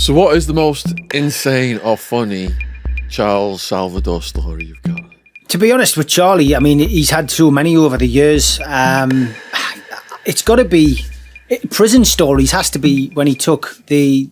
So what is the most insane or funny Charles Salvador story you've got? To be honest with Charlie, I mean, he's had so many over the years. It's got to be... Prison stories has to be when he took the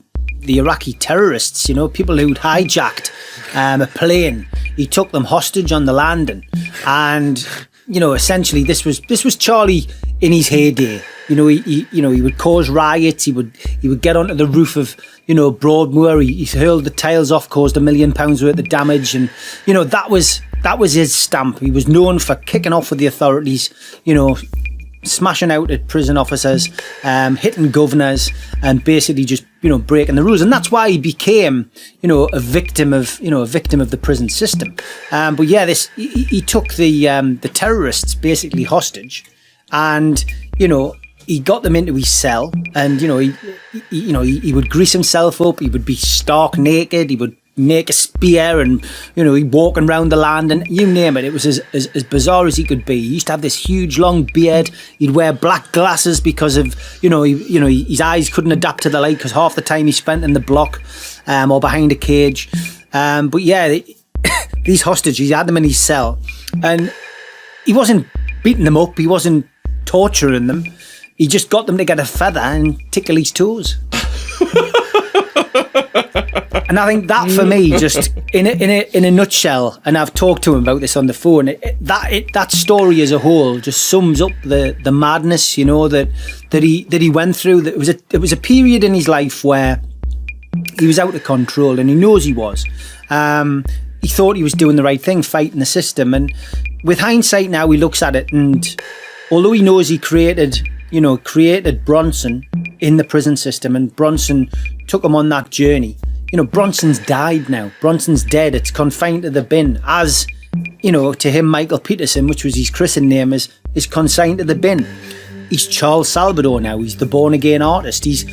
Iraqi terrorists, you know, people who'd hijacked a plane. He took them hostage on the landing. And, you know, essentially this was Charlie in his heyday. You know, he would cause riots. He would get onto the roof of, you know, Broadmoor. He hurled the tiles off, caused £1 million worth of damage, and you know that was his stamp. He was known for kicking off with the authorities, you know, smashing out at prison officers, hitting governors, and basically just, you know, breaking the rules. And that's why he became, you know, a victim of the prison system. But yeah, he took the terrorists basically hostage, and you know, he got them into his cell, and you know, he would grease himself up. He would be stark naked. He would make a spear, and you know, he'd walking around the land, and you name it. It was as bizarre as he could be. He used to have this huge long beard. He'd wear black glasses because of his eyes couldn't adapt to the light because half the time he spent in the block or behind a cage. But yeah, these hostages, he had them in his cell, and he wasn't beating them up. He wasn't torturing them. He just got them to get a feather and tickle his toes. And I think that for me, just in a nutshell, and I've talked to him about this on the phone, that story as a whole just sums up the madness, you know, that he went through. That it was a period in his life where he was out of control, and he knows he was. He thought he was doing the right thing, fighting the system, and with hindsight now, he looks at it, and although he knows he created Bronson in the prison system, and Bronson took him on that journey. You know, Bronson's died now. Bronson's dead. It's consigned to the bin. As, you know, to him, Michael Peterson, which was his christened name, is consigned to the bin. He's Charles Salvador now. He's the born-again artist. He's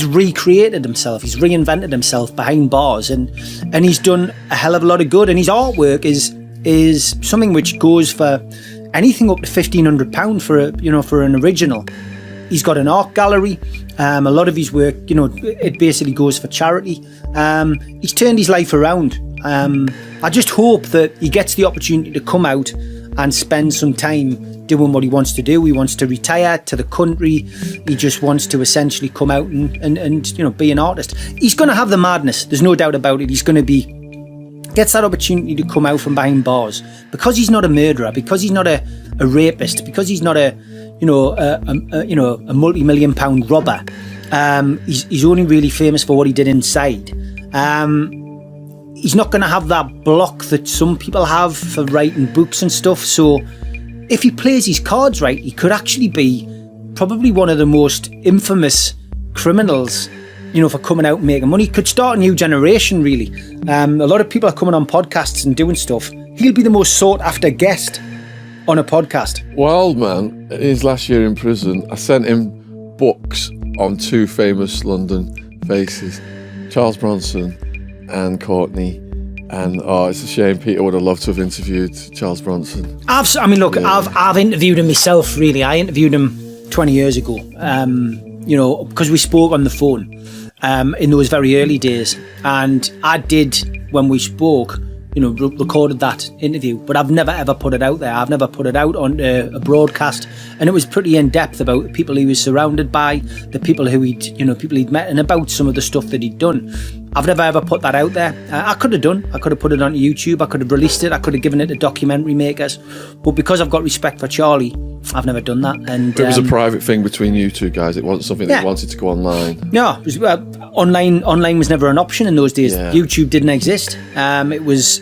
recreated himself. He's reinvented himself behind bars, and he's done a hell of a lot of good. And his artwork is something which goes for anything up to £1,500 for an original. He's got an art gallery. A lot of his work, you know, it basically goes for charity. He's turned his life around. I just hope that he gets the opportunity to come out and spend some time doing what he wants to do. He wants to retire to the country. He just wants to essentially come out and you know, be an artist. He's going to have the madness. There's no doubt about it. He's going to gets that opportunity to come out from behind bars because he's not a murderer, because he's not a rapist, because he's not a multi-million-pound robber. He's only really famous for what he did inside. He's not going to have that block that some people have for writing books and stuff. So if he plays his cards right, he could actually be probably one of the most infamous criminals, you know, for coming out and making money. Could start a new generation, really. A lot of people are coming on podcasts and doing stuff. He'll be the most sought after guest on a podcast. Wild man, his last year in prison, I sent him books on two famous London faces, Charles Bronson and Courtney. And it's a shame Peter would have loved to have interviewed Charles Bronson. I've interviewed him myself, really. I interviewed him 20 years ago, you know, because we spoke on the phone in those very early days. And I did, when we spoke, you know, recorded that interview, but I've never ever put it out there. I've never put it out on a broadcast, and it was pretty in depth about the people he was surrounded by, the people who he'd met, and about some of the stuff that he'd done. I've never ever put that out there. I could have put it onto YouTube. I could have released it. I could have given it to documentary makers, but because I've got respect for Charlie, I've never done that. And it was a private thing between you two guys. It wasn't something that you wanted to go online. No, online was never an option in those days. Yeah. YouTube didn't exist. It was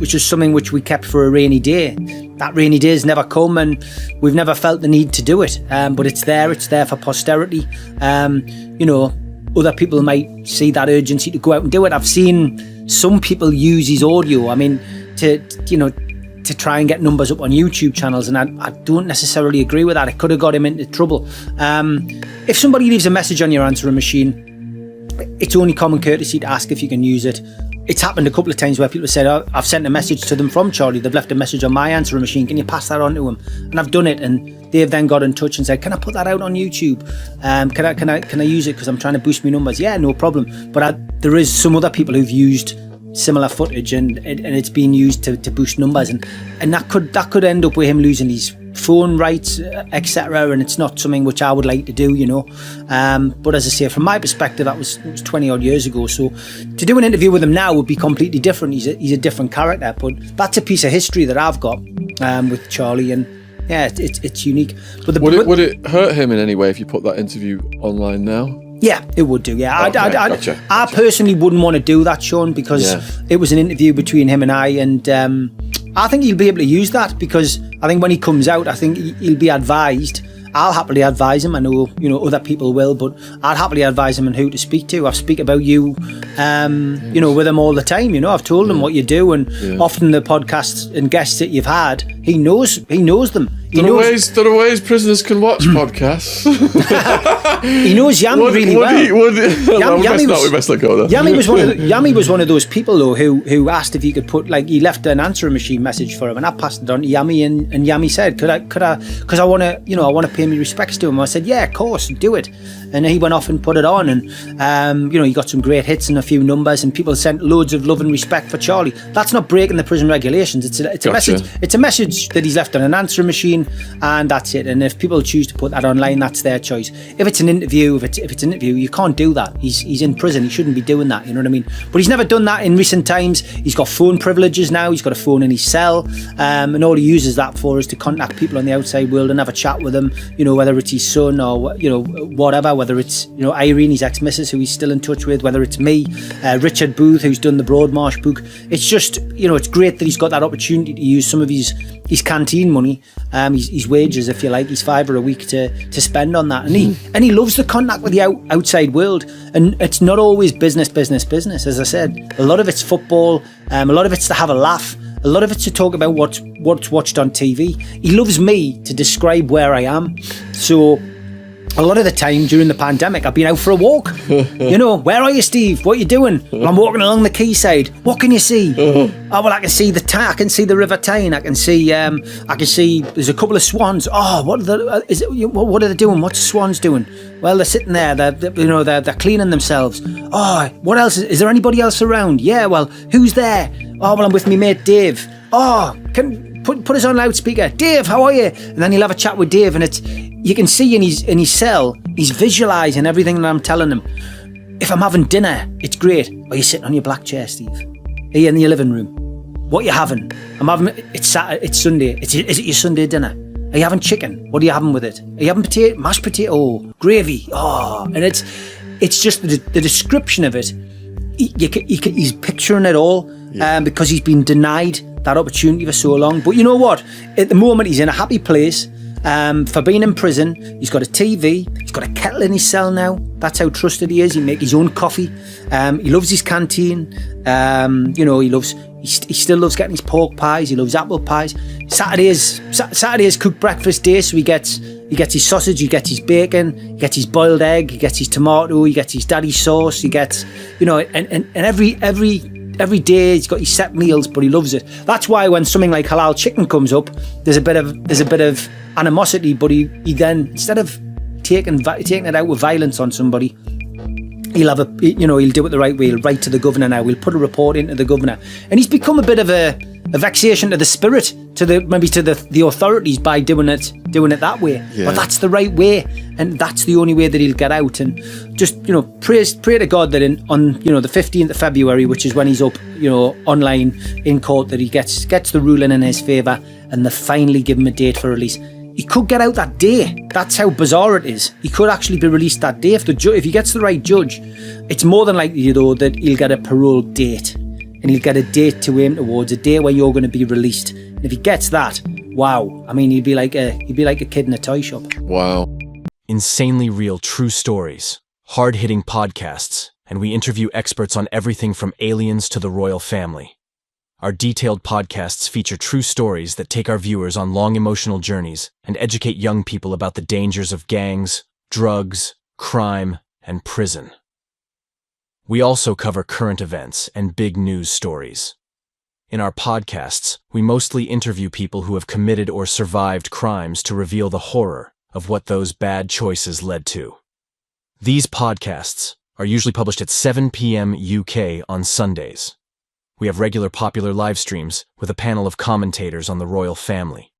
just something which we kept for a rainy day. That rainy day has never come, and we've never felt the need to do it. But it's there for posterity. You know, other people might see that urgency to go out and do it. I've seen some people use his audio, I mean, to try and get numbers up on YouTube channels, and I don't necessarily agree with that. It could have got him into trouble. If somebody leaves a message on your answering machine, it's only common courtesy to ask if you can use it it's happened a couple of times where people have said, oh, I've sent a message to them from Charlie. They've left a message on my answering machine. Can you pass that on to him? And I've done it, and they've then got in touch and said, can I put that out on YouTube? Can I use it because I'm trying to boost my numbers? Yeah, no problem. But there is some other people who've used similar footage, and it's been used to boost numbers, and that could end up with him losing his phone rights, etc. And it's not something which I would like to do, but as I say, from my perspective, that was 20 odd years ago, so to do an interview with him now would be completely different. He's a different character, but that's a piece of history that I've got with Charlie, and yeah, it's unique. But would it hurt him in any way if you put that interview online now? Yeah, it would do. Yeah, okay, gotcha. I personally wouldn't want to do that, Sean, because it was an interview between him and I, and I think he'll be able to use that, because I think when he comes out, I think he'll be advised. I'll happily advise him. I know, other people will, but I'd happily advise him on who to speak to. I speak about you, with him all the time. I've told him what you do, and often the podcasts and guests that you've had, he knows them. There are ways prisoners can watch podcasts. He knows Yami really well. We best let go of that. Yami was one of those people though who asked if he could put, like, he left an answering machine message for him, and I passed it on to Yami, and Yami said, could I, because I want to pay my respects to him. I said, yeah, of course, do it. And he went off and put it on, and he got some great hits and a few numbers, and people sent loads of love and respect for Charlie. That's not breaking the prison regulations. It's a message. It's a message that he's left on an answering machine, and that's it. And if people choose to put that online, that's their choice. If it's an interview, you can't do that. He's in prison. He shouldn't be doing that. You know what I mean? But he's never done that in recent times. He's got phone privileges now. He's got a phone in his cell, and all he uses that for is to contact people on the outside world and have a chat with them. Whether it's his son or whatever. Whether it's Irene, his ex-missus, who he's still in touch with. Whether it's me, Richard Booth, who's done the Broadmarsh book. It's just it's great that he's got that opportunity to use some of his canteen money, his wages, if you like, his £5 a week to spend on that, and he loves the contact with the outside world, and it's not always business. As I said, a lot of it's football, a lot of it's to have a laugh, a lot of it's to talk about what's watched on TV. He loves me to describe where I am, so a lot of the time during the pandemic, I've been out for a walk. Where are you, Steve? What are you doing? Well, I'm walking along the quayside. What can you see? Oh, well, I can see I can see the River Tyne. I can see there's a couple of swans. Oh, what are they doing? What's the swans doing? Well, they're sitting there. They're cleaning themselves. Oh, what else? Is there anybody else around? Yeah, well, who's there? Oh, well, I'm with my mate Dave. Oh, put us on loudspeaker. Dave, how are you? And then he'll have a chat with Dave, and you can see in his cell, he's visualising everything that I'm telling him. If I'm having dinner, it's great. Are you sitting on your black chair, Steve? Are you in your living room? What are you having? It's Saturday, it's Sunday. Is it your Sunday dinner? Are you having chicken? What are you having with it? Are you having mashed potato, gravy? Oh, and it's just the description of it. He's picturing it all, because he's been denied that opportunity for so long. But you know what? At the moment, he's in a happy place. For being in prison, he's got a TV, he's got a kettle in his cell now. That's how trusted he is. He makes his own coffee. He loves his canteen. He still loves getting his pork pies. He loves apple pies. Saturday is cooked breakfast day, so he gets his sausage, he gets his bacon, he gets his boiled egg, he gets his tomato, he gets his daddy sauce, he gets and every day he's got his set meals, but he loves it. That's why when something like halal chicken comes up, there's a bit of animosity, but he then, instead of taking it out with violence on somebody, he'll do it the right way. He'll write to the governor now. He'll put a report into the governor, and he's become a bit of a vexation to the spirit, to the authorities by doing it that way. Yeah. But that's the right way, and that's the only way that he'll get out. And just pray to God that on the 15th of February, which is when he's up online in court, that he gets the ruling in his favour, and they finally give him a date for release. He could get out that day. That's how bizarre it is. He could actually be released that day if he gets the right judge. It's more than likely that he'll get a parole date, and he'll get a date to aim towards, a day where you're going to be released. And if he gets that, wow! I mean, he'd be like a kid in a toy shop. Wow! Insanely real, true stories, hard-hitting podcasts, and we interview experts on everything from aliens to the royal family. Our detailed podcasts feature true stories that take our viewers on long emotional journeys and educate young people about the dangers of gangs, drugs, crime, and prison. We also cover current events and big news stories. In our podcasts, we mostly interview people who have committed or survived crimes to reveal the horror of what those bad choices led to. These podcasts are usually published at 7 p.m. UK on Sundays. We have regular popular live streams with a panel of commentators on the royal family.